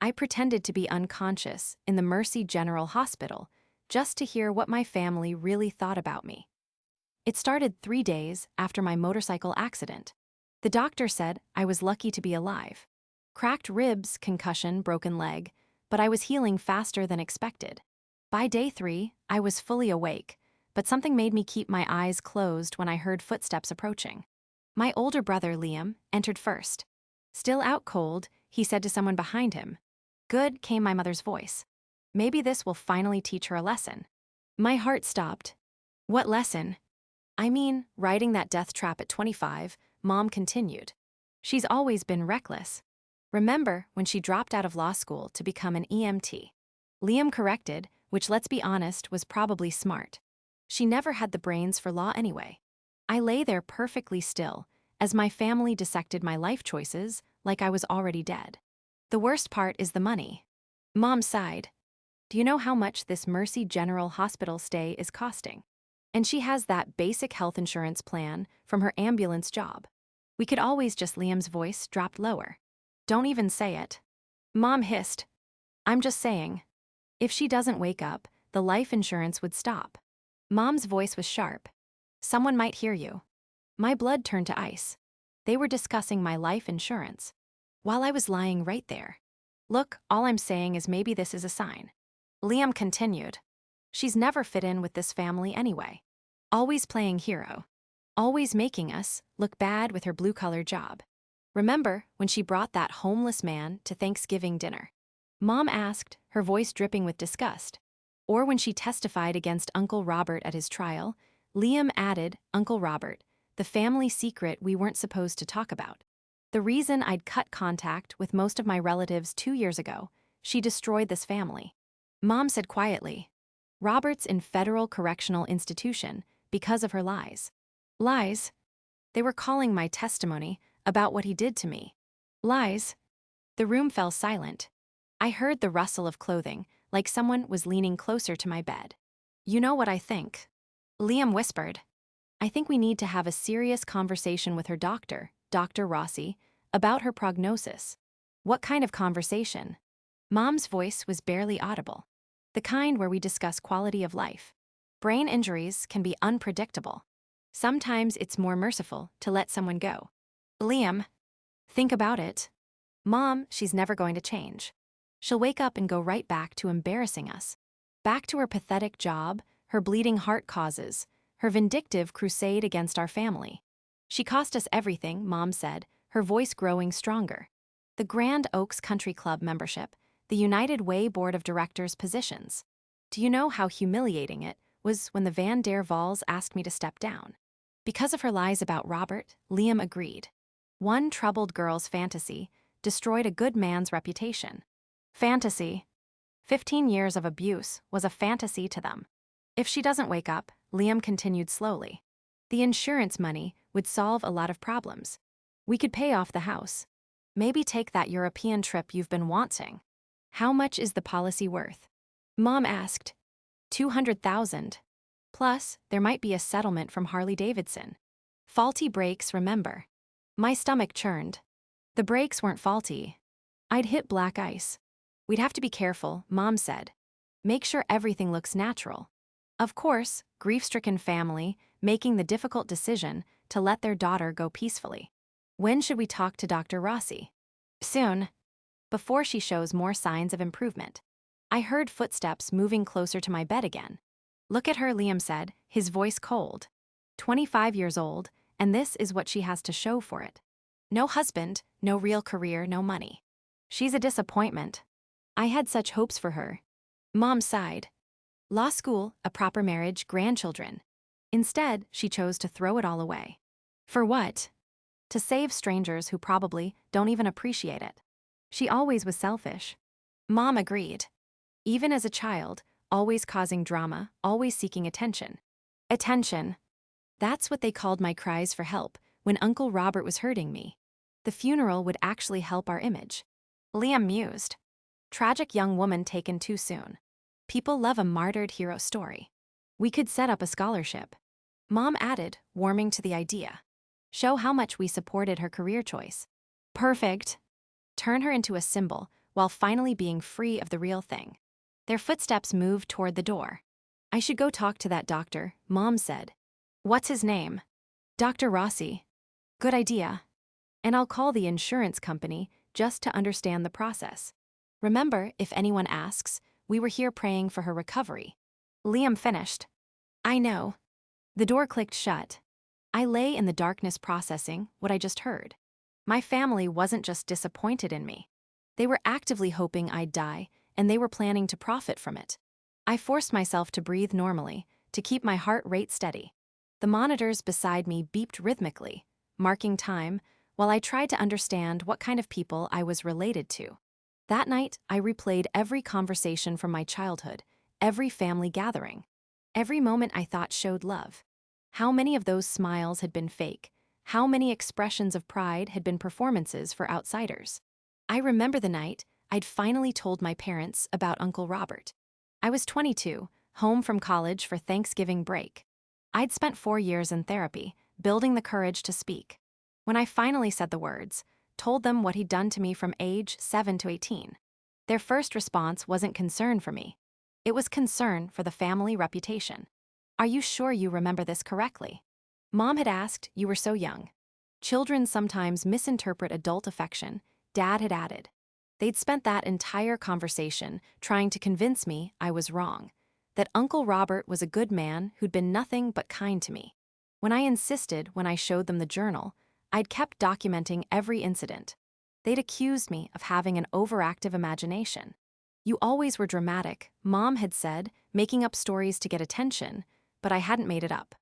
I pretended to be unconscious in the Mercy General Hospital just to hear what my family really thought about me. It started 3 days after my motorcycle accident. The doctor said I was lucky to be alive. Cracked ribs, concussion, broken leg, but I was healing faster than expected. By day 3, I was fully awake, but something made me keep my eyes closed when I heard footsteps approaching. My older brother, Liam, entered first. Still out cold, he said to someone behind him. "Good," came my mother's voice. "Maybe this will finally teach her a lesson." My heart stopped. "What lesson?" "I mean, riding that death trap at 25, Mom continued. "She's always been reckless. Remember when she dropped out of law school to become an EMT?" Liam corrected, which, let's be honest, was probably smart. She never had the brains for law anyway. I lay there perfectly still, as my family dissected my life choices like I was already dead. The worst part is the money. Mom sighed. "Do you know how much this Mercy General Hospital stay is costing?" And she has that basic health insurance plan from her ambulance job. We could always just Liam's voice dropped lower. "Don't even say it." Mom hissed. "I'm just saying. If she doesn't wake up, the life insurance would stop." Mom's voice was sharp. "Someone might hear you." My blood turned to ice. They were discussing my life insurance while I was lying right there. "Look, all I'm saying is maybe this is a sign." Liam continued. "She's never fit in with this family anyway. Always playing hero. Always making us look bad with her blue-collar job. Remember when she brought that homeless man to Thanksgiving dinner?" Mom asked, her voice dripping with disgust. Or when she testified against Uncle Robert at his trial, Liam added, "Uncle Robert, the family secret we weren't supposed to talk about. The reason I'd cut contact with most of my relatives 2 years ago, she destroyed this family." Mom said quietly, "Robert's in federal correctional institution because of her lies." Lies? They were calling my testimony about what he did to me lies. The room fell silent. I heard the rustle of clothing, like someone was leaning closer to my bed. "You know what I think?" Liam whispered. "I think we need to have a serious conversation with her doctor, Dr. Rossi, about her prognosis." "What kind of conversation?" Mom's voice was barely audible. "The kind where we discuss quality of life. Brain injuries can be unpredictable. Sometimes it's more merciful to let someone go." Liam, "Think about it." "Mom, she's never going to change. She'll wake up and go right back to embarrassing us. Back to her pathetic job, her bleeding heart causes, her vindictive crusade against our family. She cost us everything," Mom said, her voice growing stronger. "The Grand Oaks Country Club membership, the United Way Board of Directors positions. Do you know how humiliating it was when the Van der Waals asked me to step down?" Because of her lies about Robert, Liam agreed. One troubled girl's fantasy destroyed a good man's reputation. Fantasy. 15 years of abuse was a fantasy to them. "If she doesn't wake up," Liam continued slowly, "the insurance money would solve a lot of problems. We could pay off the house. Maybe take that European trip you've been wanting." "How much is the policy worth?" Mom asked. 200,000. Plus, there might be a settlement from Harley-Davidson. Faulty brakes, remember. My stomach churned. The brakes weren't faulty. I'd hit black ice. "We'd have to be careful," Mom said. "Make sure everything looks natural." Of course, grief-stricken family making the difficult decision to let their daughter go peacefully. "When should we talk to Dr. Rossi?" "Soon. Before she shows more signs of improvement." I heard footsteps moving closer to my bed again. "Look at her," Liam said, his voice cold. 25 years old, and this is what she has to show for it. No husband, no real career, no money. She's a disappointment. I had such hopes for her." Mom sighed. "Law school, a proper marriage, grandchildren." Instead, she chose to throw it all away. For what? To save strangers who probably don't even appreciate it. She always was selfish. Mom agreed. Even as a child, always causing drama, always seeking attention. Attention. That's what they called my cries for help when Uncle Robert was hurting me. The funeral would actually help our image. Liam mused. Tragic young woman taken too soon. People love a martyred hero story. We could set up a scholarship. Mom added, warming to the idea. Show how much we supported her career choice. Perfect. Turn her into a symbol, while finally being free of the real thing. Their footsteps moved toward the door. I should go talk to that doctor, Mom said. What's his name? Dr. Rossi. Good idea. And I'll call the insurance company just to understand the process. Remember, if anyone asks, we were here praying for her recovery. Liam finished. I know. The door clicked shut. I lay in the darkness processing what I just heard. My family wasn't just disappointed in me. They were actively hoping I'd die, and they were planning to profit from it. I forced myself to breathe normally, to keep my heart rate steady. The monitors beside me beeped rhythmically, marking time, while I tried to understand what kind of people I was related to. That night, I replayed every conversation from my childhood, every family gathering. Every moment I thought showed love. How many of those smiles had been fake? How many expressions of pride had been performances for outsiders? I remember the night I'd finally told my parents about Uncle Robert. I was 22, home from college for Thanksgiving break. I'd spent 4 years in therapy, building the courage to speak. When I finally said the words, told them what he'd done to me from age 7 to 18, their first response wasn't concern for me. It was concern for the family reputation. Are you sure you remember this correctly? Mom had asked, you were so young. Children sometimes misinterpret adult affection, Dad had added. They'd spent that entire conversation trying to convince me I was wrong, that Uncle Robert was a good man who'd been nothing but kind to me. When I insisted when I showed them the journal, I'd kept documenting every incident. They'd accused me of having an overactive imagination. You always were dramatic, Mom had said, making up stories to get attention, but I hadn't made it up.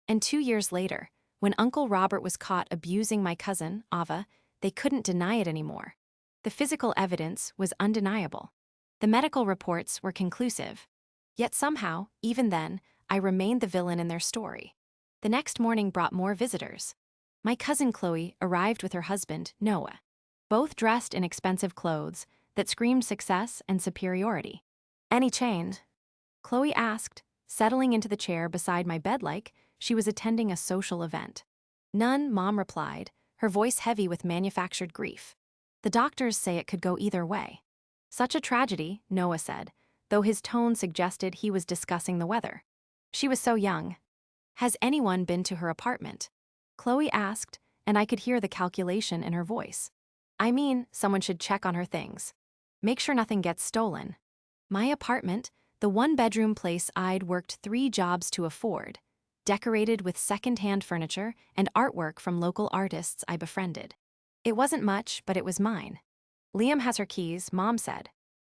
And 2 years later, when Uncle Robert was caught abusing my cousin, Ava, they couldn't deny it anymore. The physical evidence was undeniable. The medical reports were conclusive. Yet somehow, even then, I remained the villain in their story. The next morning brought more visitors. My cousin Chloe arrived with her husband, Noah. Both dressed in expensive clothes that screamed success and superiority. Any change? Chloe asked, settling into the chair beside my bed like she was attending a social event. None, Mom replied, her voice heavy with manufactured grief. The doctors say it could go either way. Such a tragedy, Noah said, though his tone suggested he was discussing the weather. She was so young. Has anyone been to her apartment? Chloe asked, and I could hear the calculation in her voice. I mean, someone should check on her things. Make sure nothing gets stolen. My apartment, the one-bedroom place I'd worked 3 jobs to afford, decorated with second-hand furniture and artwork from local artists I befriended. It wasn't much, but it was mine. Liam has her keys, Mom said.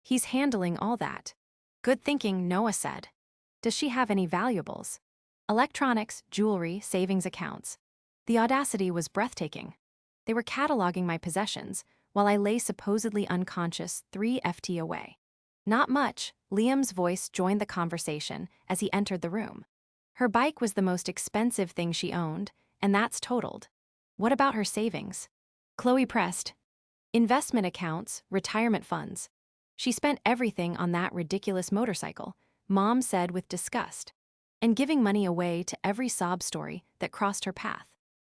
He's handling all that. Good thinking, Noah said. Does she have any valuables? Electronics, jewelry, savings accounts. The audacity was breathtaking. They were cataloging my possessions, while I lay supposedly unconscious 3 ft away. Not much, Liam's voice joined the conversation as he entered the room. Her bike was the most expensive thing she owned, and that's totaled. What about her savings? Chloe pressed. Investment accounts, retirement funds. She spent everything on that ridiculous motorcycle, Mom said with disgust, and giving money away to every sob story that crossed her path.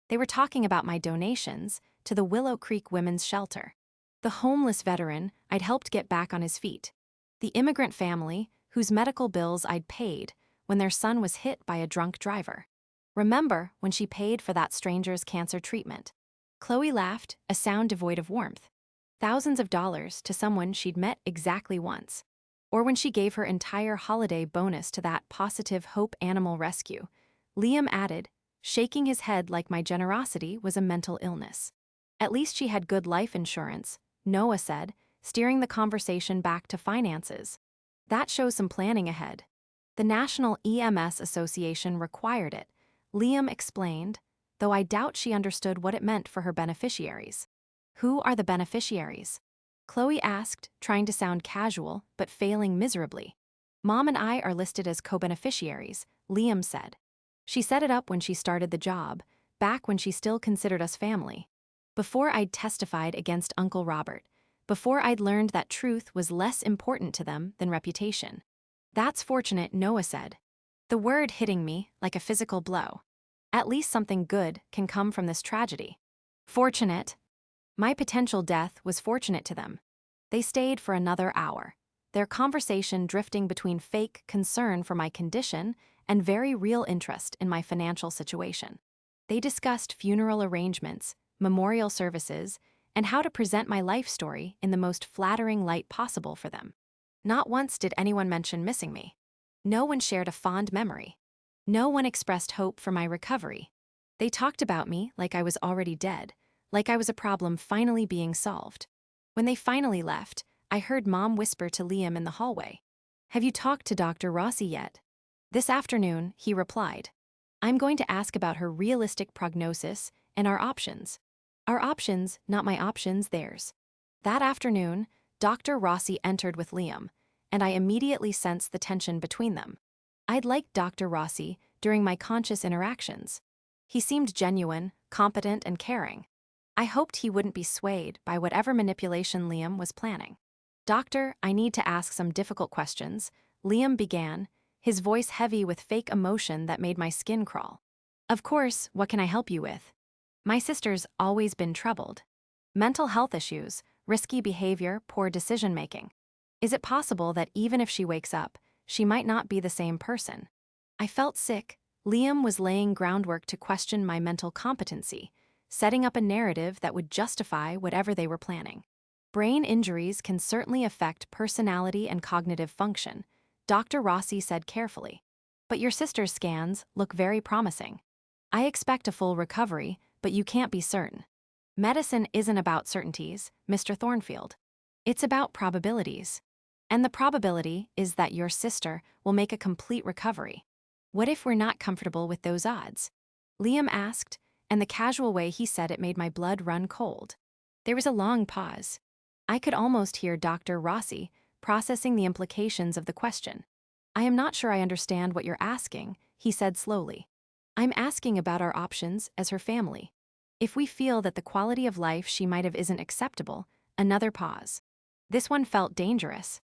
They were talking about my donations to the Willow Creek Women's Shelter, the homeless veteran I'd helped get back on his feet, the immigrant family whose medical bills I'd paid when their son was hit by a drunk driver. Remember when she paid for that stranger's cancer treatment? Chloe laughed, a sound devoid of warmth. Thousands of dollars to someone she'd met exactly once. Or when she gave her entire holiday bonus to that positive hope animal rescue. Liam added, shaking his head like my generosity was a mental illness. At least she had good life insurance, Noah said, steering the conversation back to finances. That shows some planning ahead. The National EMS Association required it, Liam explained, though I doubt she understood what it meant for her beneficiaries. Who are the beneficiaries? Chloe asked, trying to sound casual, but failing miserably. Mom and I are listed as co-beneficiaries, Liam said. She set it up when she started the job, back when she still considered us family. Before I'd testified against Uncle Robert, before I'd learned that truth was less important to them than reputation. That's fortunate, Noah said. The word hitting me like a physical blow. At least something good can come from this tragedy. Fortunate. My potential death was fortunate to them. They stayed for another hour, their conversation drifting between fake concern for my condition and very real interest in my financial situation. They discussed funeral arrangements, memorial services, and how to present my life story in the most flattering light possible for them. Not once did anyone mention missing me. No one shared a fond memory. No one expressed hope for my recovery. They talked about me like I was already dead, like I was a problem finally being solved. When they finally left, I heard Mom whisper to Liam in the hallway, "Have you talked to Dr. Rossi yet?" This afternoon, he replied, "I'm going to ask about her realistic prognosis and our options. Our options, not my options, theirs." That afternoon, Dr. Rossi entered with Liam, and I immediately sensed the tension between them. I'd liked Dr. Rossi during my conscious interactions. He seemed genuine, competent, and caring. I hoped he wouldn't be swayed by whatever manipulation Liam was planning. "Doctor, I need to ask some difficult questions," Liam began, his voice heavy with fake emotion that made my skin crawl. "Of course, what can I help you with?" My sister's always been troubled. Mental health issues, risky behavior, poor decision-making. Is it possible that even if she wakes up, she might not be the same person? I felt sick. Liam was laying groundwork to question my mental competency, setting up a narrative that would justify whatever they were planning. Brain injuries can certainly affect personality and cognitive function, Dr. Rossi said carefully. But your sister's scans look very promising. I expect a full recovery, but you can't be certain. Medicine isn't about certainties, Mr. Thornfield. It's about probabilities. And the probability is that your sister will make a complete recovery. What if we're not comfortable with those odds? Liam asked, and the casual way he said it made my blood run cold. There was a long pause. I could almost hear Dr. Rossi processing the implications of the question. "I am not sure I understand what you're asking," he said slowly. "I'm asking about our options as her family. If we feel that the quality of life she might have isn't acceptable," another pause. This one felt dangerous.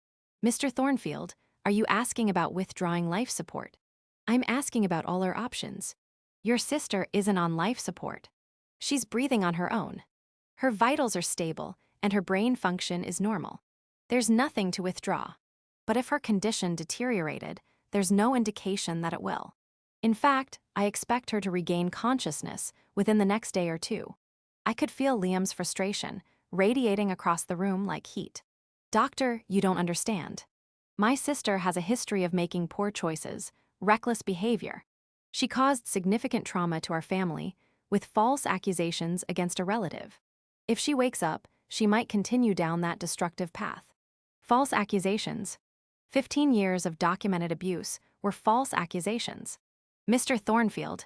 "Mr. Thornfield, are you asking about withdrawing life support?" "I'm asking about all our options. Your sister isn't on life support. She's breathing on her own. Her vitals are stable, and her brain function is normal. There's nothing to withdraw. But if her condition deteriorated, there's no indication that it will. In fact, I expect her to regain consciousness within the next day or two." I could feel Liam's frustration radiating across the room like heat. "Doctor, you don't understand. My sister has a history of making poor choices, reckless behavior. She caused significant trauma to our family with false accusations against a relative. If she wakes up, she might continue down that destructive path." False accusations. 15 years of documented abuse were false accusations. "Mr. Thornfield,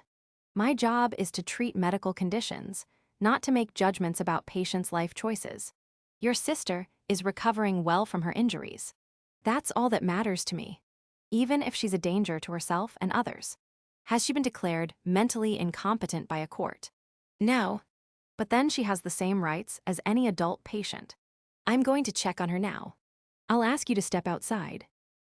my job is to treat medical conditions, not to make judgments about patients' life choices. Your sister is recovering well from her injuries. That's all that matters to me, even if she's a danger to herself and others." "Has she been declared mentally incompetent by a court?" "No. But then she has the same rights as any adult patient. I'm going to check on her now. I'll ask you to step outside."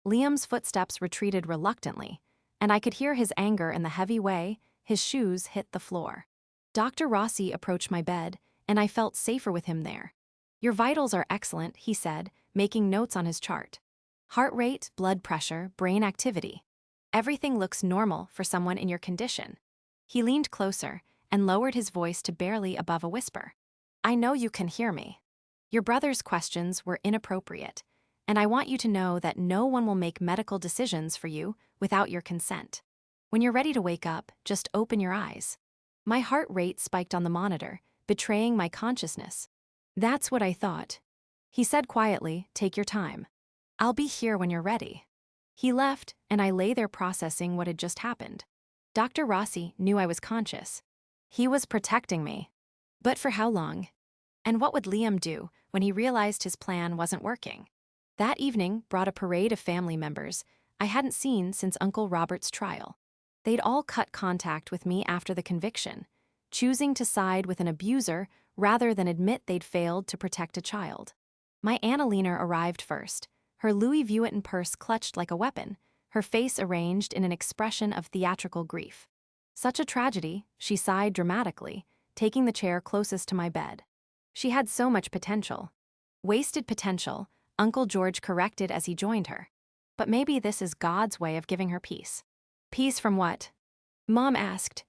Liam's footsteps retreated reluctantly, and I could hear his anger in the heavy way his shoes hit the floor. Dr. Rossi approached my bed, and I felt safer with him there. "Your vitals are excellent," he said, making notes on his chart. "Heart rate, blood pressure, brain activity. Everything looks normal for someone in your condition." He leaned closer and lowered his voice to barely above a whisper. "I know you can hear me. Your brother's questions were inappropriate, and I want you to know that no one will make medical decisions for you without your consent. When you're ready to wake up, just open your eyes." My heart rate spiked on the monitor, betraying my consciousness. "That's what I thought." He said quietly, "Take your time. I'll be here when you're ready." He left, and I lay there processing what had just happened. Dr. Rossi knew I was conscious. He was protecting me. But for how long? And what would Liam do when he realized his plan wasn't working? That evening brought a parade of family members I hadn't seen since Uncle Robert's trial. They'd all cut contact with me after the conviction, choosing to side with an abuser rather than admit they'd failed to protect a child. My Annalena arrived first, her Louis Vuitton purse clutched like a weapon, her face arranged in an expression of theatrical grief. "Such a tragedy," she sighed dramatically, taking the chair closest to my bed. "She had so much potential." Wasted potential, Uncle George corrected as he joined her. But maybe this is God's way of giving her peace. Peace from what? Mom asked,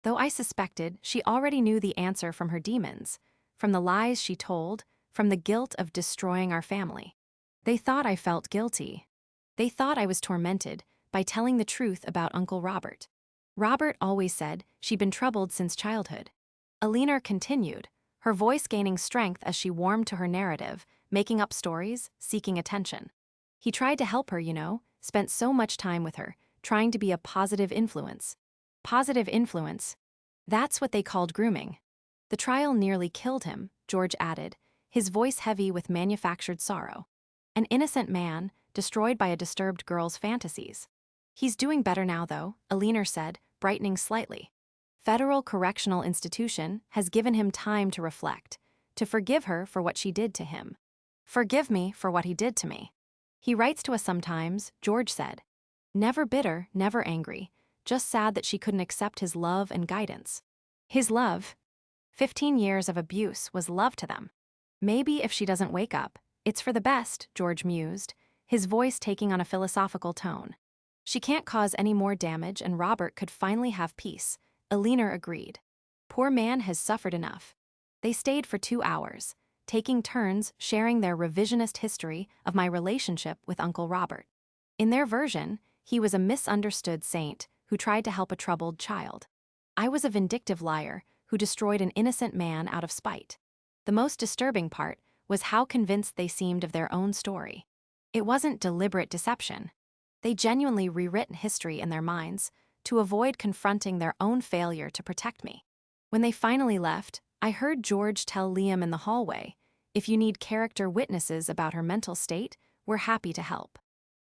though I suspected she already knew the answer from her demons, from the lies she told, from the guilt of destroying our family. They thought I felt guilty. They thought I was tormented by telling the truth about Uncle Robert. Robert always said she'd been troubled since childhood. Alina continued, her voice gaining strength as she warmed to her narrative, making up stories, seeking attention. He tried to help her, spent so much time with her, trying to be a positive influence. Positive influence. That's what they called grooming. The trial nearly killed him, George added, his voice heavy with manufactured sorrow. An innocent man, destroyed by a disturbed girl's fantasies. He's doing better now, though, Alina said, brightening slightly. Federal Correctional Institution has given him time to reflect, to forgive her for what she did to him. Forgive me for what he did to me. He writes to us sometimes, George said. Never bitter, never angry, just sad that she couldn't accept his love and guidance. His love. 15 years of abuse was love to them. Maybe if she doesn't wake up, it's for the best, George mused, his voice taking on a philosophical tone. She can't cause any more damage and Robert could finally have peace, Alina agreed. Poor man has suffered enough. They stayed for 2 hours, taking turns sharing their revisionist history of my relationship with Uncle Robert. In their version, he was a misunderstood saint who tried to help a troubled child. I was a vindictive liar who destroyed an innocent man out of spite. The most disturbing part was how convinced they seemed of their own story. It wasn't deliberate deception. They genuinely rewritten history in their minds to avoid confronting their own failure to protect me. When they finally left, I heard George tell Liam in the hallway, if you need character witnesses about her mental state, we're happy to help.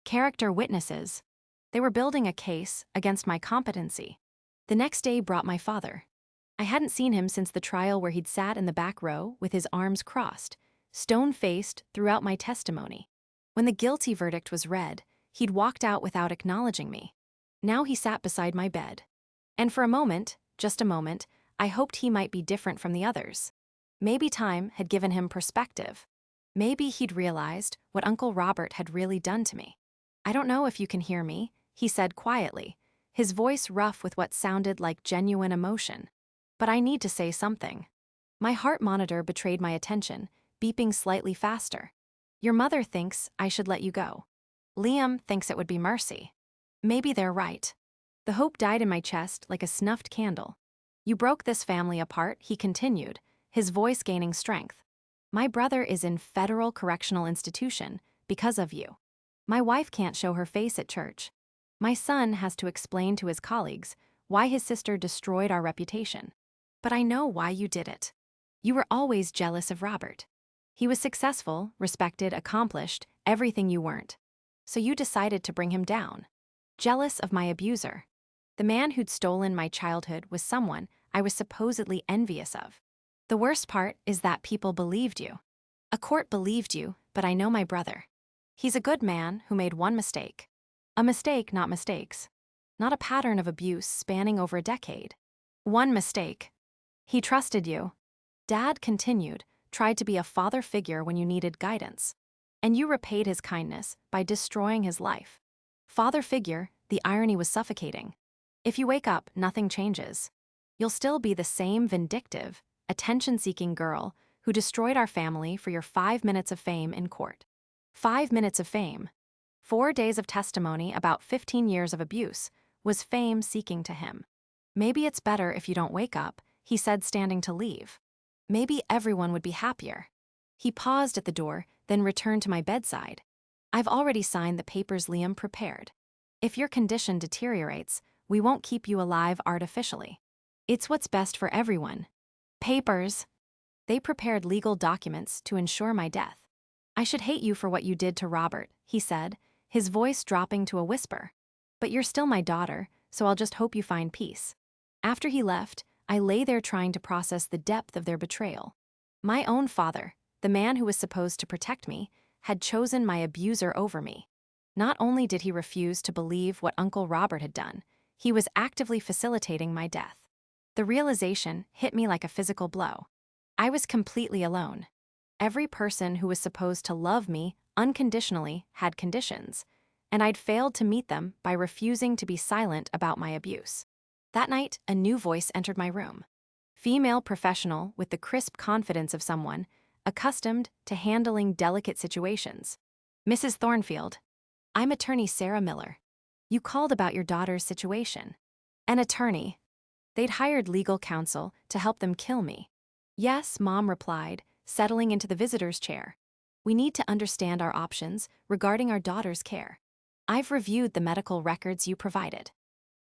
Character witnesses. They were building a case against my competency. The next day brought my father. I hadn't seen him since the trial where he'd sat in the back row with his arms crossed, stone-faced throughout my testimony. When the guilty verdict was read, he'd walked out without acknowledging me. Now he sat beside my bed. And for a moment, just a moment, I hoped he might be different from the others. Maybe time had given him perspective. Maybe he'd realized what Uncle Robert had really done to me. I don't know if you can hear me, he said quietly, his voice rough with what sounded like genuine emotion. But I need to say something. My heart monitor betrayed my attention, beeping slightly faster. Your mother thinks I should let you go. Liam thinks it would be mercy. Maybe they're right. The hope died in my chest like a snuffed candle. You broke this family apart, he continued, his voice gaining strength. My brother is in Federal Correctional Institution because of you. My wife can't show her face at church. My son has to explain to his colleagues why his sister destroyed our reputation. But I know why you did it. You were always jealous of Robert. He was successful, respected, accomplished, everything you weren't. So you decided to bring him down. Jealous of my abuser. The man who'd stolen my childhood was someone I was supposedly envious of. The worst part is that people believed you. A court believed you, but I know my brother. He's a good man who made one mistake. A mistake, not mistakes. Not a pattern of abuse spanning over a decade. One mistake. He trusted you. Dad continued, tried to be a father figure when you needed guidance. And you repaid his kindness by destroying his life. Father figure, the irony was suffocating. If you wake up, nothing changes. You'll still be the same vindictive, attention-seeking girl who destroyed our family for your 5 minutes of fame in court. 5 minutes of fame. 4 days of testimony about 15 years of abuse was fame seeking to him. Maybe it's better if you don't wake up, he said, standing to leave. Maybe everyone would be happier. He paused at the door, then returned to my bedside. I've already signed the papers Liam prepared. If your condition deteriorates, we won't keep you alive artificially. It's what's best for everyone. Papers. They prepared legal documents to ensure my death. I should hate you for what you did to Robert, he said, his voice dropping to a whisper. But you're still my daughter, so I'll just hope you find peace. After he left, I lay there trying to process the depth of their betrayal. My own father, the man who was supposed to protect me, had chosen my abuser over me. Not only did he refuse to believe what Uncle Robert had done, he was actively facilitating my death. The realization hit me like a physical blow. I was completely alone. Every person who was supposed to love me unconditionally had conditions, and I'd failed to meet them by refusing to be silent about my abuse. That night, a new voice entered my room. Female professional with the crisp confidence of someone accustomed to handling delicate situations. Mrs. Thornfield, I'm attorney Sarah Miller. You called about your daughter's situation. An attorney. They'd hired legal counsel to help them kill me. Yes, Mom replied, settling into the visitor's chair. We need to understand our options regarding our daughter's care. I've reviewed the medical records you provided.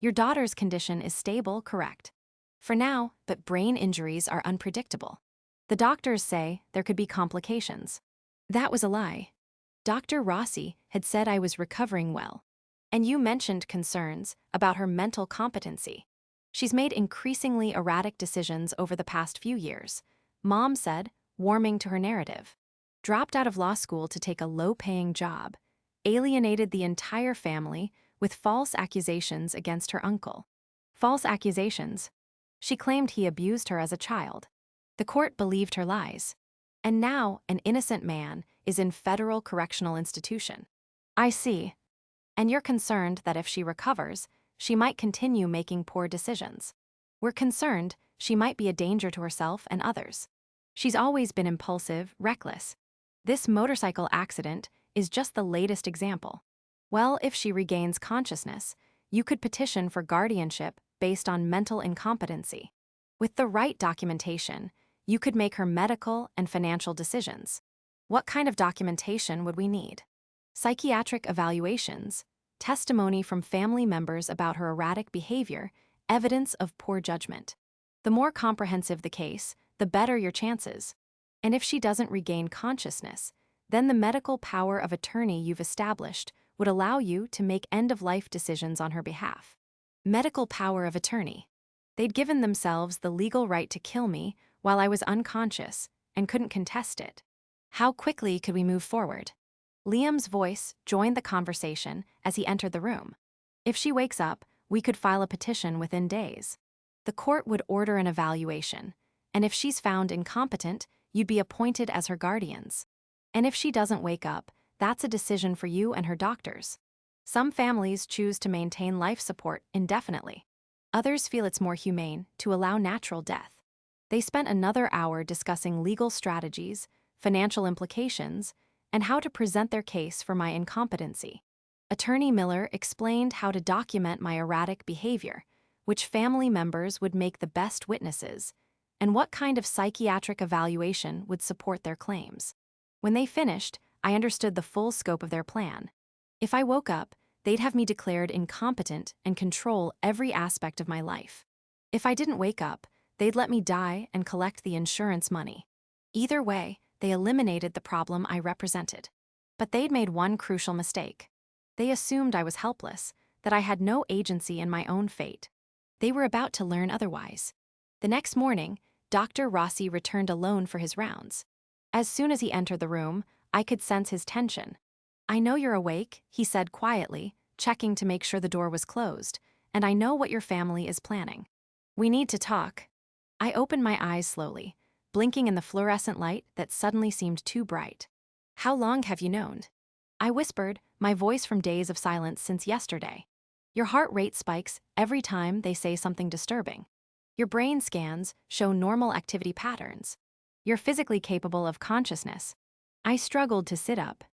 Your daughter's condition is stable, correct? For now, but brain injuries are unpredictable. The doctors say there could be complications. That was a lie. Dr. Rossi had said I was recovering well. And you mentioned concerns about her mental competency. She's made increasingly erratic decisions over the past few years, Mom said, warming to her narrative. Dropped out of law school to take a low-paying job, alienated the entire family with false accusations against her uncle. False accusations. She claimed he abused her as a child. The court believed her lies. And now an innocent man is in federal correctional institution. I see. And you're concerned that if she recovers, she might continue making poor decisions. We're concerned she might be a danger to herself and others. She's always been impulsive, reckless. This motorcycle accident is just the latest example. Well, if she regains consciousness, you could petition for guardianship based on mental incompetency. With the right documentation, you could make her medical and financial decisions. What kind of documentation would we need? Psychiatric evaluations, testimony from family members about her erratic behavior, evidence of poor judgment. The more comprehensive the case, the better your chances. And if she doesn't regain consciousness, then the medical power of attorney you've established would allow you to make end-of-life decisions on her behalf. Medical power of attorney. They'd given themselves the legal right to kill me while I was unconscious and couldn't contest it. How quickly could we move forward? Liam's voice joined the conversation as he entered the room. If she wakes up, we could file a petition within days. The court would order an evaluation, and if she's found incompetent, you'd be appointed as her guardians. And if she doesn't wake up, that's a decision for you and her doctors. Some families choose to maintain life support indefinitely. Others feel it's more humane to allow natural death. They spent another hour discussing legal strategies, financial implications, and how to present their case for my incompetency. Attorney Miller explained how to document my erratic behavior, which family members would make the best witnesses, and what kind of psychiatric evaluation would support their claims. When they finished, I understood the full scope of their plan. If I woke up, they'd have me declared incompetent and control every aspect of my life. If I didn't wake up, they'd let me die and collect the insurance money. Either way, they eliminated the problem I represented. But they'd made one crucial mistake. They assumed I was helpless, that I had no agency in my own fate. They were about to learn otherwise. The next morning, Dr. Rossi returned alone for his rounds. As soon as he entered the room, I could sense his tension. I know you're awake, he said quietly, checking to make sure the door was closed, and I know what your family is planning. We need to talk. I opened my eyes slowly, blinking in the fluorescent light that suddenly seemed too bright. How long have you known? I whispered, my voice from days of silence since yesterday. Your heart rate spikes every time they say something disturbing. Your brain scans show normal activity patterns. You're physically capable of consciousness. I struggled to sit up.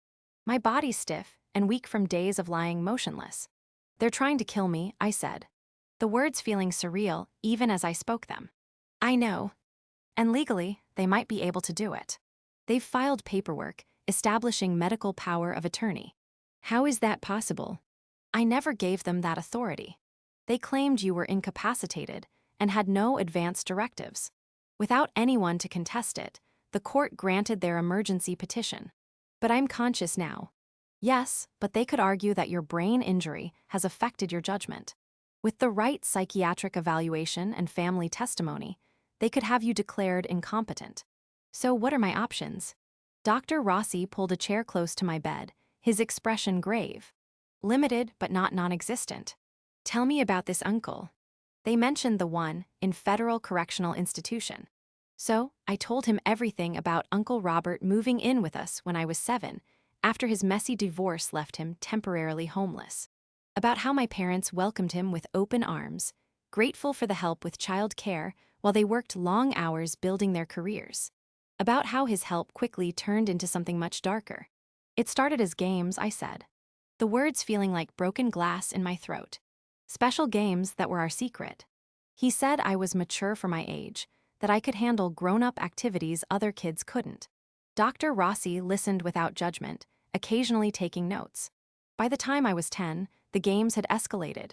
My body's stiff and weak from days of lying motionless. They're trying to kill me, I said. The words feeling surreal even as I spoke them. I know. And legally, they might be able to do it. They've filed paperwork establishing medical power of attorney. How is that possible? I never gave them that authority. They claimed you were incapacitated and had no advance directives. Without anyone to contest it, the court granted their emergency petition. But I'm conscious now. Yes, but they could argue that your brain injury has affected your judgment. With the right psychiatric evaluation and family testimony, they could have you declared incompetent. So what are my options? Dr. Rossi pulled a chair close to my bed, his expression grave. Limited but not non-existent. Tell me about this uncle. They mentioned the one in federal correctional institution. So, I told him everything about Uncle Robert moving in with us when I was 7, after his messy divorce left him temporarily homeless. About how my parents welcomed him with open arms, grateful for the help with child care while they worked long hours building their careers. About how his help quickly turned into something much darker. It started as games, I said. The words feeling like broken glass in my throat. Special games that were our secret. He said I was mature for my age, that I could handle grown-up activities other kids couldn't. Dr. Rossi listened without judgment, occasionally taking notes. By the time I was 10, the games had escalated.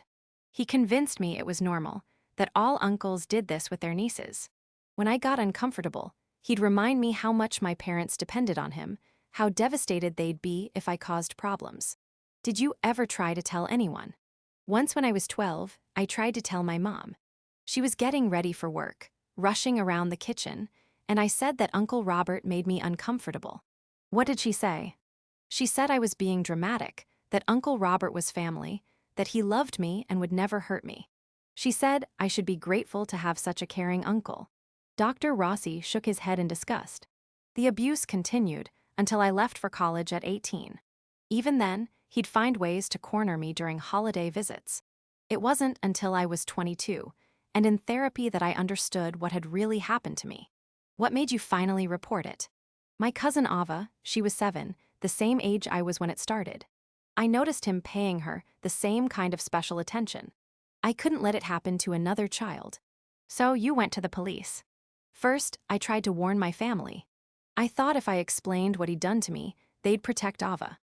He convinced me it was normal, that all uncles did this with their nieces. When I got uncomfortable, he'd remind me how much my parents depended on him, how devastated they'd be if I caused problems. Did you ever try to tell anyone? Once when I was 12, I tried to tell my mom. She was getting ready for work, rushing around the kitchen, and I said that Uncle Robert made me uncomfortable. What did she say? She said I was being dramatic, that Uncle Robert was family, that he loved me and would never hurt me. She said I should be grateful to have such a caring uncle. Dr. Rossi shook his head in disgust. The abuse continued until I left for college at 18. Even then, he'd find ways to corner me during holiday visits. It wasn't until I was 22, and in therapy, that I understood what had really happened to me. What made you finally report it? My cousin Ava, she was 7, the same age I was when it started. I noticed him paying her the same kind of special attention. I couldn't let it happen to another child. So you went to the police. First, I tried to warn my family. I thought if I explained what he'd done to me, they'd protect Ava.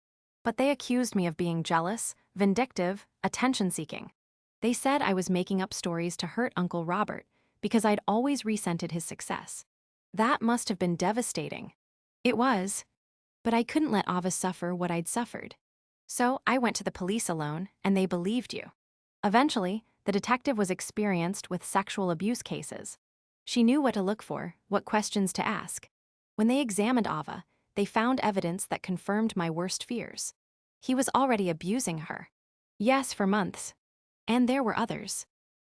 But they accused me of being jealous, vindictive, attention-seeking. They said I was making up stories to hurt Uncle Robert because I'd always resented his success. That must have been devastating. It was. But I couldn't let Ava suffer what I'd suffered. So I went to the police alone, and they believed you. Eventually, the detective was experienced with sexual abuse cases. She knew what to look for, what questions to ask. When they examined Ava, they found evidence that confirmed my worst fears. He was already abusing her. Yes, for months. And there were others.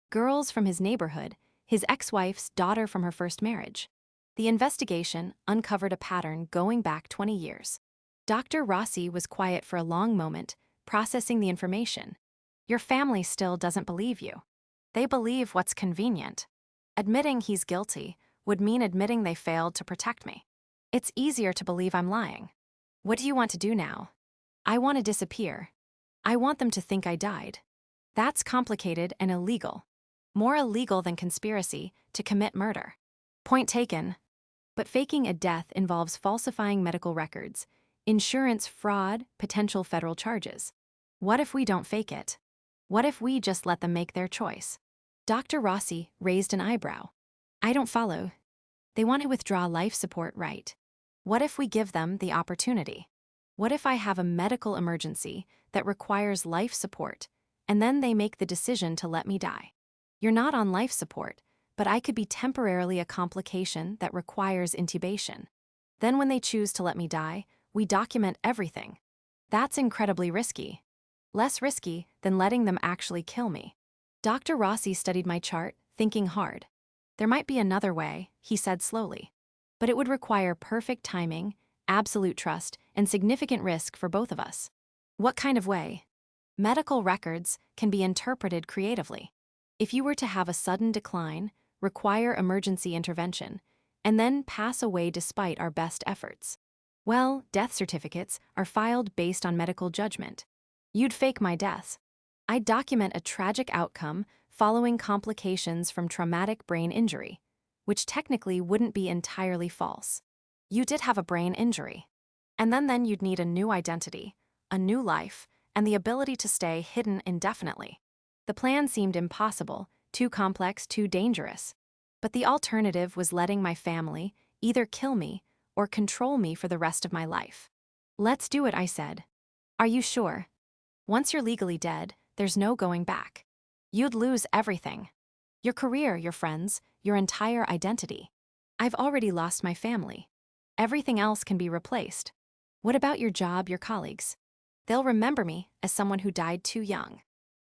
Girls from his neighborhood, his ex-wife's daughter from her first marriage. The investigation uncovered a pattern going back 20 years. Dr. Rossi was quiet for a long moment, processing the information. Your family still doesn't believe you. They believe what's convenient. Admitting he's guilty would mean admitting they failed to protect me. It's easier to believe I'm lying. What do you want to do now? I want to disappear. I want them to think I died. That's complicated and illegal. More illegal than conspiracy to commit murder. Point taken. But faking a death involves falsifying medical records, insurance fraud, potential federal charges. What if we don't fake it? What if we just let them make their choice? Dr. Rossi raised an eyebrow. I don't follow. They want to withdraw life support, right? What if we give them the opportunity? What if I have a medical emergency that requires life support, and then they make the decision to let me die? You're not on life support, but I could be temporarily a complication that requires intubation. Then when they choose to let me die, we document everything. That's incredibly risky. Less risky than letting them actually kill me. Dr. Rossi studied my chart, thinking hard. There might be another way, he said slowly. But it would require perfect timing, absolute trust, and significant risk for both of us. What kind of way? Medical records can be interpreted creatively. If you were to have a sudden decline, require emergency intervention, and then pass away despite our best efforts. Well, death certificates are filed based on medical judgment. You'd fake my deaths. I'd document a tragic outcome following complications from traumatic brain injury, which technically wouldn't be entirely false. You did have a brain injury. And then you'd need a new identity, a new life, and the ability to stay hidden indefinitely. The plan seemed impossible, too complex, too dangerous. But the alternative was letting my family either kill me or control me for the rest of my life. Let's do it, I said. Are you sure? Once you're legally dead, there's no going back. You'd lose everything. Your career, your friends, your entire identity. I've already lost my family. Everything else can be replaced. What about your job, your colleagues? They'll remember me as someone who died too young.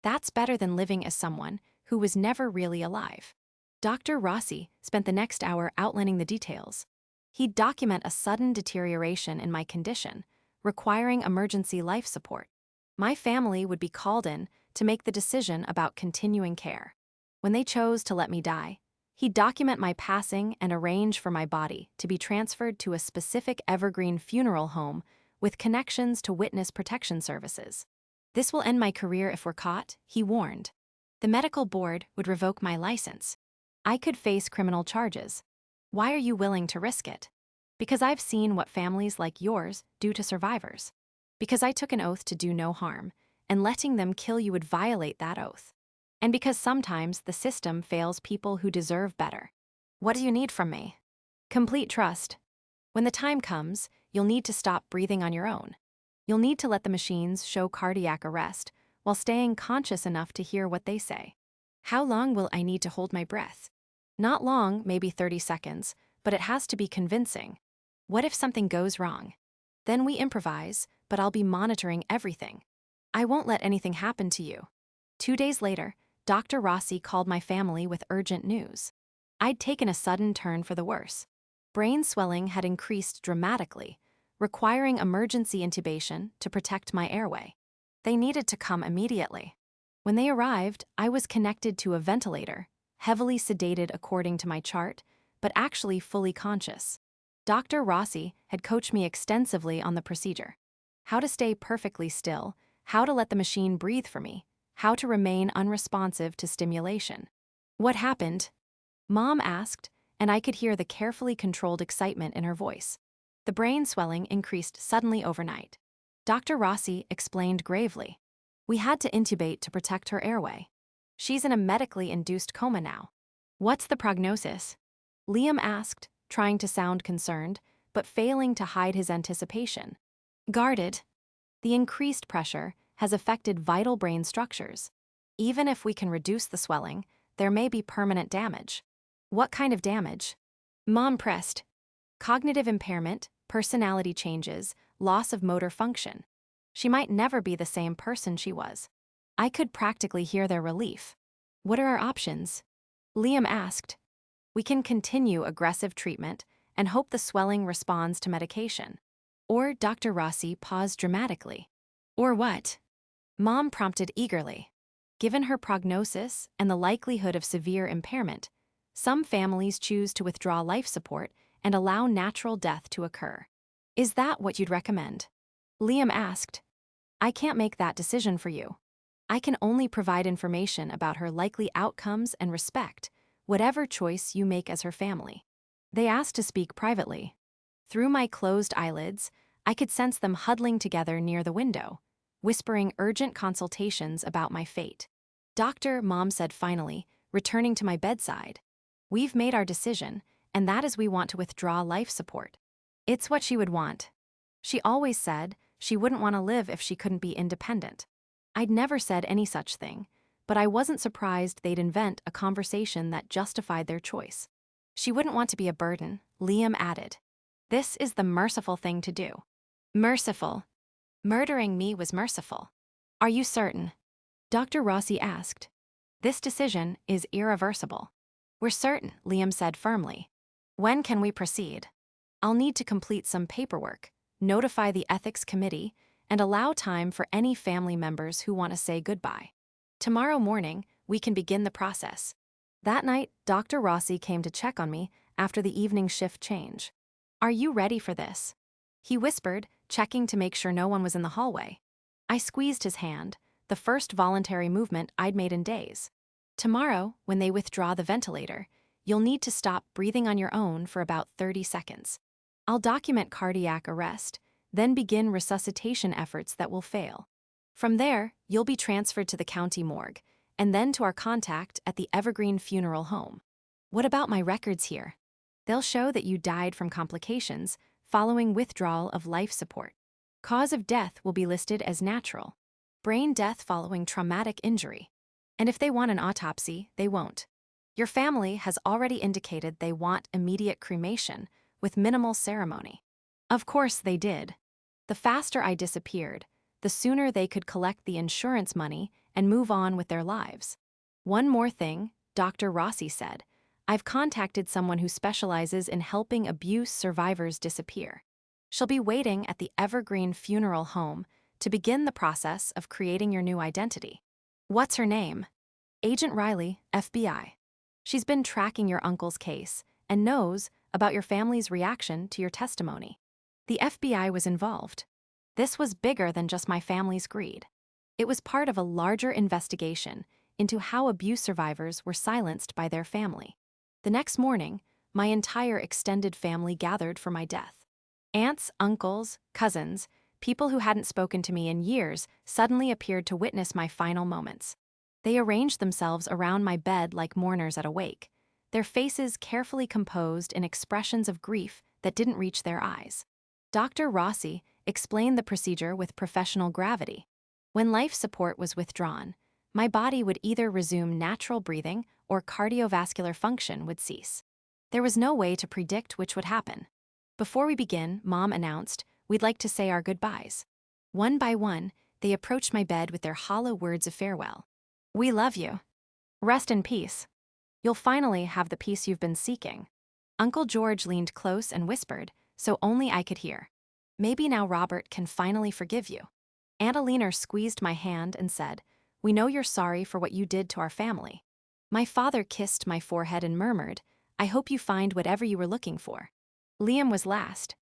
That's better than living as someone who was never really alive. Dr. Rossi spent the next hour outlining the details. He'd document a sudden deterioration in my condition, requiring emergency life support. My family would be called in to make the decision about continuing care. When they chose to let me die, he'd document my passing and arrange for my body to be transferred to a specific evergreen funeral home with connections to witness protection services. This will end my career if we're caught, he warned. The medical board would revoke my license. I could face criminal charges. Why are you willing to risk it? Because I've seen what families like yours do to survivors. Because I took an oath to do no harm, and letting them kill you would violate that oath. And because sometimes the system fails people who deserve better. What do you need from me? Complete trust. When the time comes, you'll need to stop breathing on your own. You'll need to let the machines show cardiac arrest while staying conscious enough to hear what they say. How long will I need to hold my breath? Not long, maybe 30 seconds, but it has to be convincing. What if something goes wrong? Then we improvise, but I'll be monitoring everything. I won't let anything happen to you. 2 days later, Dr. Rossi called my family with urgent news. I'd taken a sudden turn for the worse. Brain swelling had increased dramatically, requiring emergency intubation to protect my airway. They needed to come immediately. When they arrived, I was connected to a ventilator, heavily sedated according to my chart, but actually fully conscious. Dr. Rossi had coached me extensively on the procedure. How to stay perfectly still, how to let the machine breathe for me, how to remain unresponsive to stimulation. What happened? Mom asked, and I could hear the carefully controlled excitement in her voice. The brain swelling increased suddenly overnight. Dr. Rossi explained gravely. We had to intubate to protect her airway. She's in a medically induced coma now. What's the prognosis? Liam asked, trying to sound concerned, but failing to hide his anticipation. Guarded. The increased pressure has affected vital brain structures. Even if we can reduce the swelling, there may be permanent damage. What kind of damage? Mom pressed. Cognitive impairment, personality changes, loss of motor function. She might never be the same person she was. I could practically hear their relief. What are our options? Liam asked. We can continue aggressive treatment and hope the swelling responds to medication. Or Dr. Rossi paused dramatically. Or what? Mom prompted eagerly. Given her prognosis and the likelihood of severe impairment, some families choose to withdraw life support and allow natural death to occur. Is that what you'd recommend? Liam asked. I can't make that decision for you. I can only provide information about her likely outcomes and respect whatever choice you make as her family. They asked to speak privately. Through my closed eyelids, I could sense them huddling together near the window, whispering urgent consultations about my fate. Doctor, Mom said finally, returning to my bedside. We've made our decision, and that is we want to withdraw life support. It's what she would want. She always said she wouldn't want to live if she couldn't be independent. I'd never said any such thing, but I wasn't surprised they'd invent a conversation that justified their choice. She wouldn't want to be a burden, Liam added. This is the merciful thing to do. Merciful. Murdering me was merciful. Are you certain? Dr. Rossi asked. This decision is irreversible. We're certain, Liam said firmly. When can we proceed? I'll need to complete some paperwork, notify the ethics committee, and allow time for any family members who want to say goodbye. Tomorrow morning, we can begin the process. That night, Dr. Rossi came to check on me after the evening shift change. Are you ready for this? He whispered, checking to make sure no one was in the hallway. I squeezed his hand, the first voluntary movement I'd made in days. Tomorrow, when they withdraw the ventilator, you'll need to stop breathing on your own for about 30 seconds. I'll document cardiac arrest, then begin resuscitation efforts that will fail. From there, you'll be transferred to the county morgue, and then to our contact at the Evergreen Funeral Home. What about my records here? They'll show that you died from complications following withdrawal of life support. Cause of death will be listed as natural. Brain death following traumatic injury. And if they want an autopsy, they won't. Your family has already indicated they want immediate cremation with minimal ceremony. Of course they did. The faster I disappeared, the sooner they could collect the insurance money and move on with their lives. One more thing, Dr. Rossi said. I've contacted someone who specializes in helping abuse survivors disappear. She'll be waiting at the Evergreen Funeral Home to begin the process of creating your new identity. What's her name? Agent Riley, FBI. She's been tracking your uncle's case and knows about your family's reaction to your testimony. The FBI was involved. This was bigger than just my family's greed. It was part of a larger investigation into how abuse survivors were silenced by their family. The next morning, my entire extended family gathered for my death. Aunts, uncles, cousins, people who hadn't spoken to me in years suddenly appeared to witness my final moments. They arranged themselves around my bed like mourners at a wake, their faces carefully composed in expressions of grief that didn't reach their eyes. Dr. Rossi explained the procedure with professional gravity. When life support was withdrawn, my body would either resume natural breathing or cardiovascular function would cease. There was no way to predict which would happen. Before we begin, Mom announced, we'd like to say our goodbyes. One by one, they approached my bed with their hollow words of farewell. We love you. Rest in peace. You'll finally have the peace you've been seeking. Uncle George leaned close and whispered, so only I could hear. Maybe now Robert can finally forgive you. Aunt Alina squeezed my hand and said, we know you're sorry for what you did to our family. My father kissed my forehead and murmured, I hope you find whatever you were looking for. Liam was last.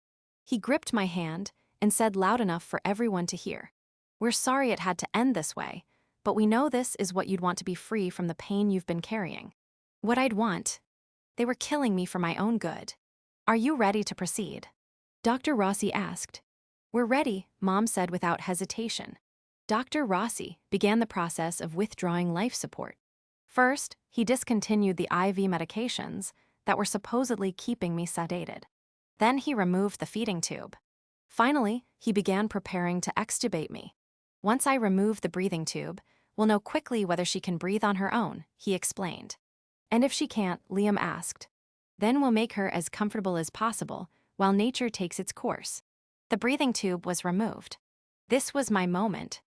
He gripped my hand and said loud enough for everyone to hear. We're sorry it had to end this way, but we know this is what you'd want to be free from the pain you've been carrying. What I'd want? They were killing me for my own good. Are you ready to proceed? Dr. Rossi asked. We're ready, Mom said without hesitation. Dr. Rossi began the process of withdrawing life support. First, he discontinued the IV medications that were supposedly keeping me sedated. Then he removed the feeding tube. Finally, he began preparing to extubate me. Once I remove the breathing tube, we'll know quickly whether she can breathe on her own, he explained. And if she can't, Liam asked. Then we'll make her as comfortable as possible while nature takes its course. The breathing tube was removed. This was my moment.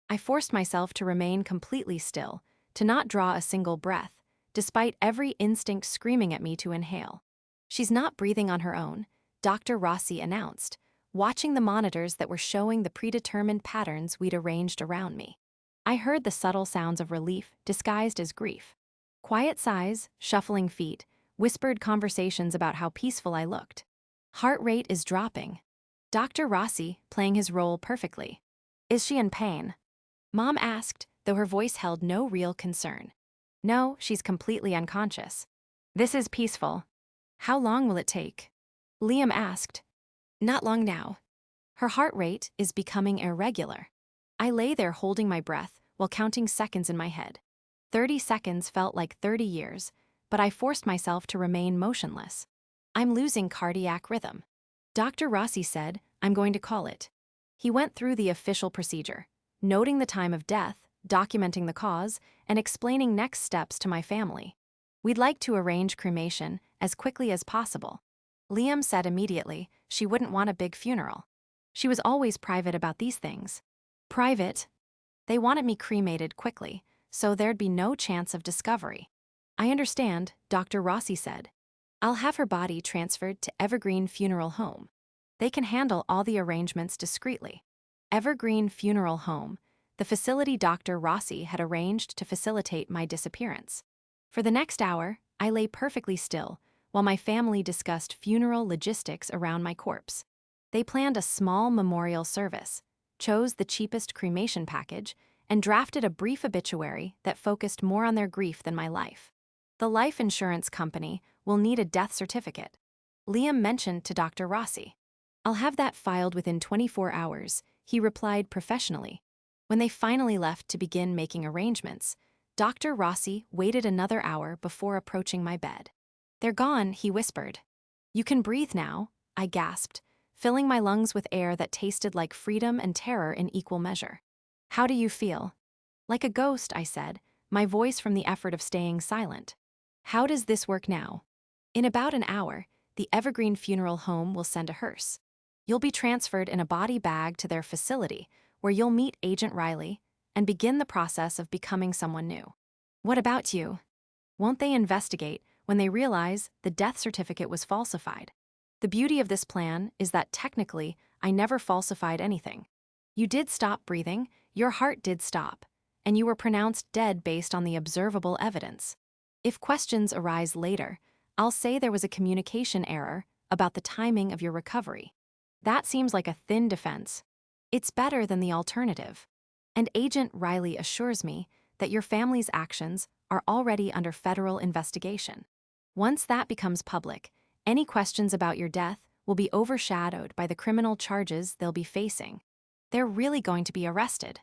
I forced myself to remain completely still, to not draw a single breath, despite every instinct screaming at me to inhale. She's not breathing on her own, Dr. Rossi announced, watching the monitors that were showing the predetermined patterns we'd arranged around me. I heard the subtle sounds of relief disguised as grief. Quiet sighs, shuffling feet, whispered conversations about how peaceful I looked. Heart rate is dropping. Dr. Rossi playing his role perfectly. Is she in pain? Mom asked, though her voice held no real concern. No, she's completely unconscious. This is peaceful. How long will it take? Liam asked. Not long now. Her heart rate is becoming irregular. I lay there holding my breath while counting seconds in my head. 30 seconds felt like 30 years, but I forced myself to remain motionless. I'm losing cardiac rhythm. Dr. Rossi said, I'm going to call it. He went through the official procedure, noting the time of death, documenting the cause, and explaining next steps to my family. We'd like to arrange cremation as quickly as possible. Liam said immediately she wouldn't want a big funeral. She was always private about these things. Private? They wanted me cremated quickly, so there'd be no chance of discovery. I understand, Dr. Rossi said. I'll have her body transferred to Evergreen Funeral Home. They can handle all the arrangements discreetly. Evergreen Funeral Home, the facility Dr. Rossi had arranged to facilitate my disappearance. For the next hour, I lay perfectly still while my family discussed funeral logistics around my corpse. They planned a small memorial service, chose the cheapest cremation package, and drafted a brief obituary that focused more on their grief than my life. The life insurance company will need a death certificate. Liam mentioned to Dr. Rossi. I'll have that filed within 24 hours, he replied professionally. When they finally left to begin making arrangements, Dr. Rossi waited another hour before approaching my bed. They're gone, he whispered. You can breathe now, I gasped, filling my lungs with air that tasted like freedom and terror in equal measure. How do you feel? Like a ghost, I said, my voice from the effort of staying silent. How does this work now? In about an hour, the Evergreen Funeral Home will send a hearse. You'll be transferred in a body bag to their facility, where you'll meet Agent Riley and begin the process of becoming someone new. What about you? Won't they investigate when they realize the death certificate was falsified. The beauty of this plan is that technically, I never falsified anything. You did stop breathing, your heart did stop, and you were pronounced dead based on the observable evidence. If questions arise later, I'll say there was a communication error about the timing of your recovery. That seems like a thin defense. It's better than the alternative. And Agent Riley assures me that your family's actions are already under federal investigation. Once that becomes public, any questions about your death will be overshadowed by the criminal charges they'll be facing. They're really going to be arrested.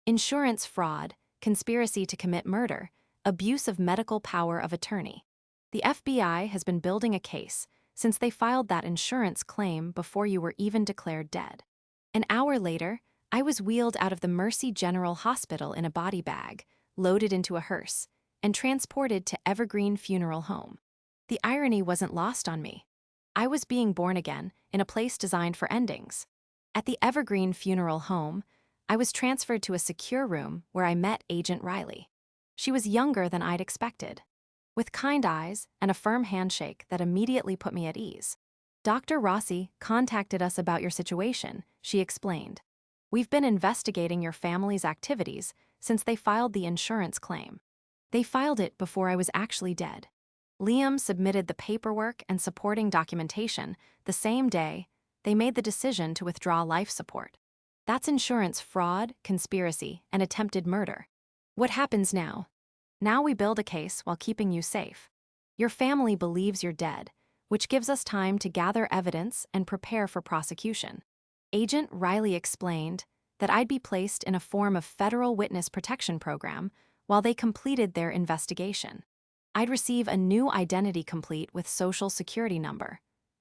Insurance fraud, conspiracy to commit murder, abuse of medical power of attorney. The FBI has been building a case since they filed that insurance claim before you were even declared dead. An hour later, I was wheeled out of the Mercy General Hospital in a body bag, loaded into a hearse, and transported to Evergreen Funeral Home. The irony wasn't lost on me. I was being born again in a place designed for endings. At the Evergreen Funeral Home, I was transferred to a secure room where I met Agent Riley. She was younger than I'd expected, with kind eyes and a firm handshake that immediately put me at ease. Dr. Rossi contacted us about your situation, she explained. We've been investigating your family's activities since they filed the insurance claim. They filed it before I was actually dead. Liam submitted the paperwork and supporting documentation the same day they made the decision to withdraw life support. That's insurance fraud, conspiracy, and attempted murder. What happens now? Now we build a case while keeping you safe. Your family believes you're dead, which gives us time to gather evidence and prepare for prosecution. Agent Riley explained that I'd be placed in a form of federal witness protection program while they completed their investigation. I'd receive a new identity complete with social security number,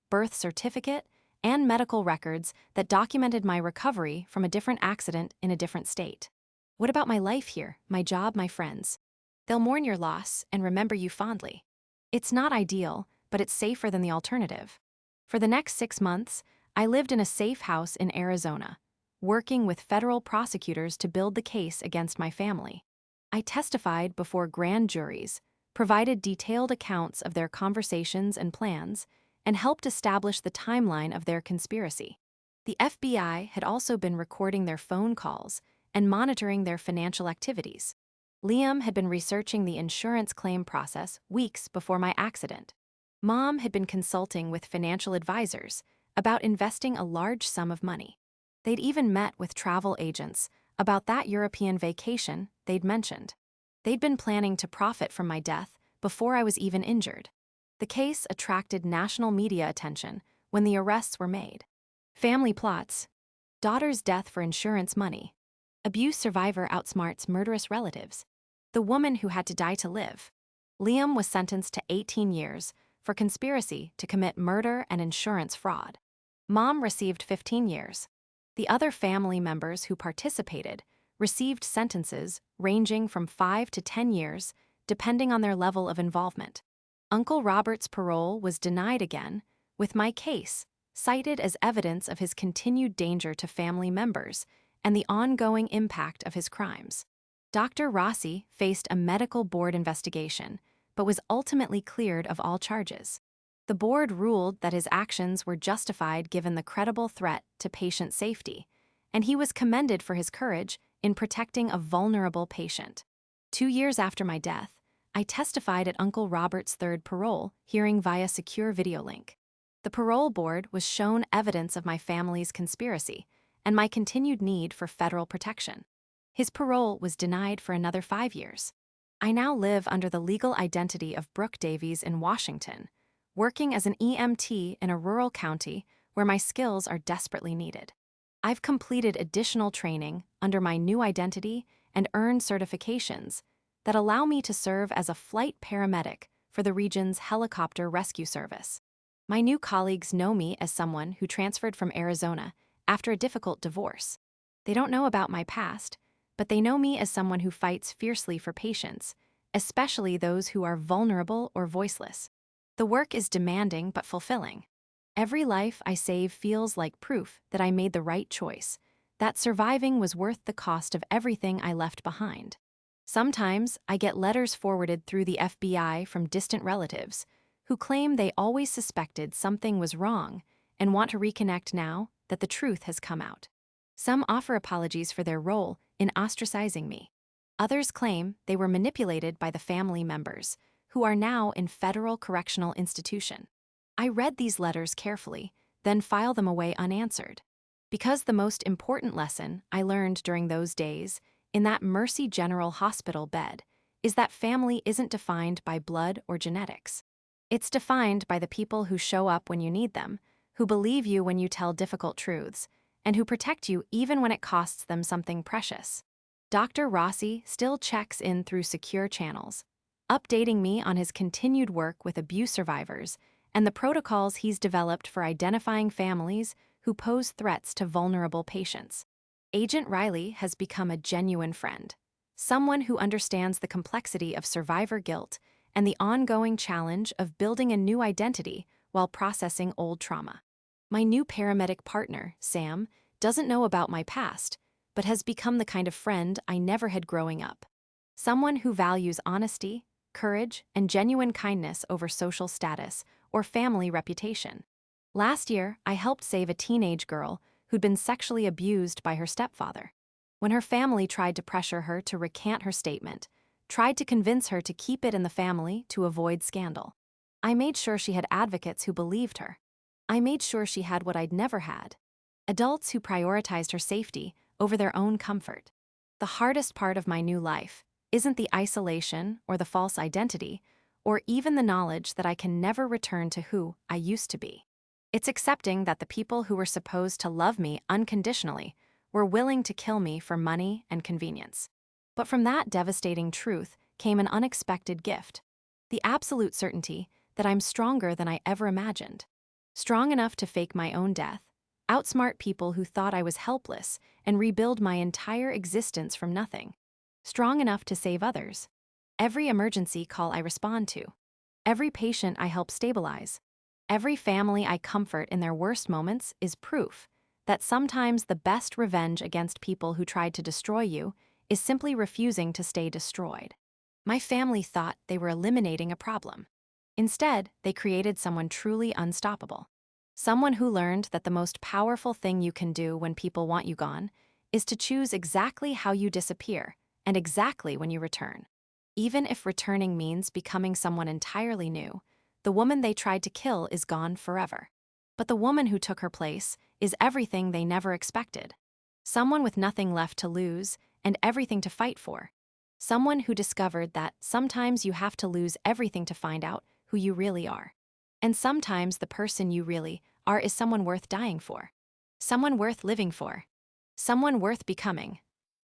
birth certificate, and medical records that documented my recovery from a different accident in a different state. What about my life here, my job, my friends? They'll mourn your loss and remember you fondly. It's not ideal, but it's safer than the alternative. For the next 6 months, I lived in a safe house in Arizona, working with federal prosecutors to build the case against my family. I testified before grand juries, provided detailed accounts of their conversations and plans, and helped establish the timeline of their conspiracy. The FBI had also been recording their phone calls and monitoring their financial activities. Liam had been researching the insurance claim process weeks before my accident. Mom had been consulting with financial advisors about investing a large sum of money. They'd even met with travel agents about that European vacation they'd mentioned. They'd been planning to profit from my death before I was even injured. The case attracted national media attention when the arrests were made. Family plots. Daughter's death for insurance money. Abuse survivor outsmarts murderous relatives. The woman who had to die to live. Liam was sentenced to 18 years for conspiracy to commit murder and insurance fraud. Mom received 15 years. The other family members who participated received sentences ranging from 5 to 10 years, depending on their level of involvement. Uncle Robert's parole was denied again, with my case cited as evidence of his continued danger to family members and the ongoing impact of his crimes. Dr. Rossi faced a medical board investigation, but was ultimately cleared of all charges. The board ruled that his actions were justified given the credible threat to patient safety, and he was commended for his courage in protecting a vulnerable patient. 2 years after my death, I testified at Uncle Robert's third parole hearing via secure video link. The parole board was shown evidence of my family's conspiracy and my continued need for federal protection. His parole was denied for another 5 years. I now live under the legal identity of Brooke Davies in Washington, working as an EMT in a rural county where my skills are desperately needed. I've completed additional training under my new identity and earned certifications that allow me to serve as a flight paramedic for the region's helicopter rescue service. My new colleagues know me as someone who transferred from Arizona after a difficult divorce. They don't know about my past, but they know me as someone who fights fiercely for patients, especially those who are vulnerable or voiceless. The work is demanding but fulfilling. Every life I save feels like proof that I made the right choice, that surviving was worth the cost of everything I left behind. Sometimes I get letters forwarded through the FBI from distant relatives who claim they always suspected something was wrong and want to reconnect now that the truth has come out. Some offer apologies for their role in ostracizing me. Others claim they were manipulated by the family members, who are now in federal correctional institution. I read these letters carefully, then file them away unanswered. Because the most important lesson I learned during those days, in that Mercy General Hospital bed, is that family isn't defined by blood or genetics. It's defined by the people who show up when you need them, who believe you when you tell difficult truths, and who protect you even when it costs them something precious. Dr. Rossi still checks in through secure channels, updating me on his continued work with abuse survivors and the protocols he's developed for identifying families who pose threats to vulnerable patients. Agent Riley has become a genuine friend, someone who understands the complexity of survivor guilt and the ongoing challenge of building a new identity while processing old trauma. My new paramedic partner, Sam, doesn't know about my past, but has become the kind of friend I never had growing up. Someone who values honesty, courage, and genuine kindness over social status or family reputation. Last year, I helped save a teenage girl who'd been sexually abused by her stepfather. When her family tried to pressure her to recant her statement, tried to convince her to keep it in the family to avoid scandal, I made sure she had advocates who believed her. I made sure she had what I'd never had: adults who prioritized her safety over their own comfort. The hardest part of my new life isn't the isolation or the false identity, or even the knowledge that I can never return to who I used to be. It's accepting that the people who were supposed to love me unconditionally were willing to kill me for money and convenience. But from that devastating truth came an unexpected gift: the absolute certainty that I'm stronger than I ever imagined. Strong enough to fake my own death, outsmart people who thought I was helpless, and rebuild my entire existence from nothing. Strong enough to save others. Every emergency call I respond to. Every patient I help stabilize. Every family I comfort in their worst moments is proof that sometimes the best revenge against people who tried to destroy you is simply refusing to stay destroyed. My family thought they were eliminating a problem. Instead, they created someone truly unstoppable. Someone who learned that the most powerful thing you can do when people want you gone is to choose exactly how you disappear and exactly when you return. Even if returning means becoming someone entirely new, the woman they tried to kill is gone forever. But the woman who took her place is everything they never expected. Someone with nothing left to lose and everything to fight for. Someone who discovered that sometimes you have to lose everything to find out who you really are. And sometimes the person you really are is someone worth dying for. Someone worth living for. Someone worth becoming.